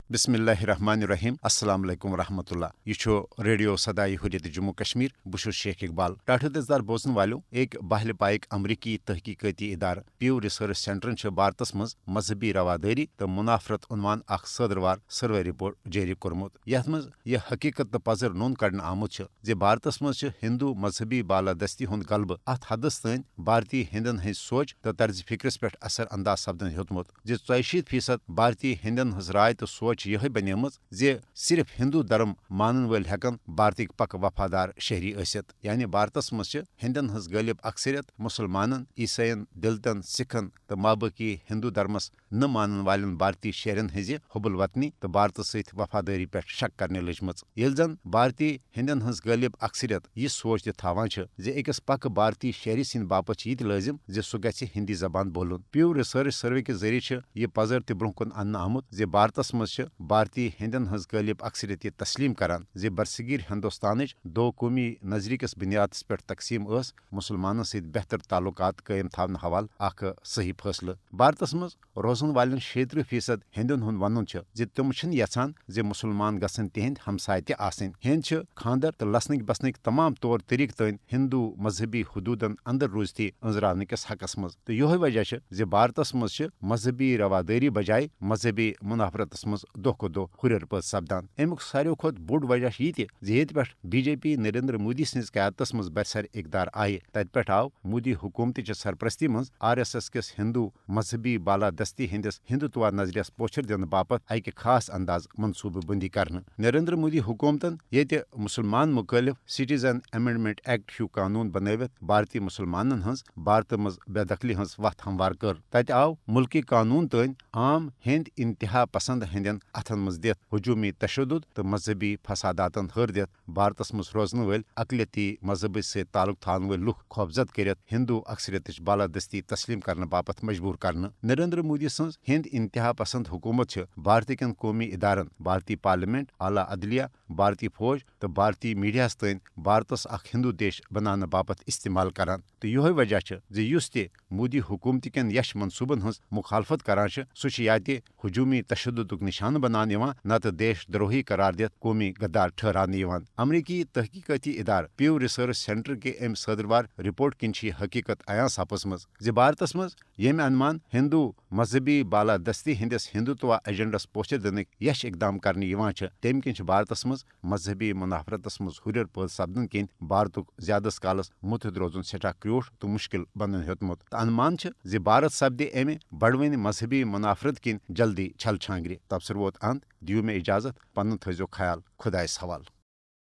بسم اللہ الرحمن الرحیم السلام علیکم ورحمۃ اللہ یہ ریڈیو صدائے حریت جموں کشمیر بہ شیخ اقبال ٹاٹھ دزدار بوزن والو ایک بہل پائک امریکی تحقیقاتی ادارہ پیو ریسرچ سینٹرن بھارتس مز مذہبی رواداری تو منافرت عنوان اخ صدروار سروے رپورٹ جاری کورمت یتھ مز یہ حقیقت تو پزر نون کڑنے آمت بھارتس مز ہندو مذہبی بالادستی ہند غلبہ ات حدس تین بھارتی ہندن ہز سوچ تو طرز فکرس پہ اثر انداز سپدن ہیوتمت 40% بھارتی ہندن ہز رائے تو سوچ یہ بنیمت صرف ہندو دھرم مانن ول ہیکن بھارتک پک وفادار شہری ثت یعنی بھارتس مز ہندن ہز غالب اکثریت مسلمانن عیسائین دلتن سکھن تو مابقی ہندو دھرمس نہ مانن والن بھارتی شہرن ہز حب الوطنی تو بھارت ست وفاداری پہ شک کرنے لجمت یل زن بھارتی ہندن ہز غالب اکثریت یہ سوچ تھوان اکس پک بھارتی شہری سند باپت یہ لازم سہ گژھِ ہندی زبان بولن پیو ریسرچ سروے کے ذریعے یہ پزر تہ برہ کن ان آمت بھارتس مز بھارتی ہندن ہز غالب اکثریت یہ تسلیم کران برصغیر ہندوستان دو قومی نظریہ کس بنیادس پہ تقسیم مسلمانن ست بہتر تعلقات قائم تھونہ حوالہ اخ صحیح فیصلہ بھارتس مز روزن والن 36% ہندن ہند ون تم یژھان مسلمان گھن تہند ہمسائے تہ آسن ہند خاندر تو لسنک بسنک تمام طور طریقہ تین ہندو مذہبی حدودن اندر روزتی انزراون کس حقس مز تو یہ وجہ بھارتس مز مذہبی رواداری بجائے مذہبی منافرتس مز دہ دہ ہریر پہ سپدان امیک ساروی کھت بوڑ وجہ یہ پہ بی جے پی نریندر مودی سز قیادتس مز برسر اقدار آئے تت پہ آو مودی حکومت سرپرستی مز RSS کس ہندو مذہبی بالادستی ہندس ہندوتوا نظریس پوچھر دن باپت اکہ خاص انداز منصوبہ بندی کرنے نریندر مودی حکومتن یہ مسلمان مخالف سٹیزن امینڈمنٹ ایکٹ ہیو قانون بنوت بھارتی مسلمانن ہز بھارت مز بے دخلی ہز وتھ ہموار کر تت آو ملکی قانون تین عام ہند انتہا پسند ہندین اتھن مز دت ہجومی تشدد تو مذہبی فساداتن ہر دت بھارتس مز روزن ول اقلیتی مذہب سے تعلق تھان ول لوک خوفزد کرت ہندو اکثریت بالادستی تسلیم کرنے باپت مجبور کرنے نریندر مودی سنز ہند انتہا پسند حکومت بھارت کن قومی ادارن بھارتی پارلیمنٹ اعلی عدلیہ بھارتی فوج تو بھارتی میڈیاس تین بھارتس اخ ہندو دیش بنانے باپت استعمال کران تو یہ وجہ اس تہ مودی حکومت کن یش منصوبن ہز مخالفت کران سہ یا ہجومی تشدد نشانہ بنان نت دیش دروہی قرار دت قومی غدار ٹھہرانے امریکی تحقیقاتی ادارہ پیو ریسرچ سینٹر کے ام صدروار رپورٹ کن حقیقت عیاں سپز بھارتس مز یم انمان ہندو مذہبی بالادستی ہندس ہندوتوا ایجنڈس پوچھر دنک یش اقدام کرنے تم کن بھارتس مز مذہبی منافرتس مز ہریر پید سپدن کن بھارتک زیادس کالس متحد روزن سٹھا کروٹھ تو مشکل بنن ہیوتمت تو انمان بھارت سپدِ امہ بڑوین مذہبی منافرت کن جلدی چھل چھانگری تبصر ووت اند دیو میں اجازت پن تھزو خیال خدائس حوالہ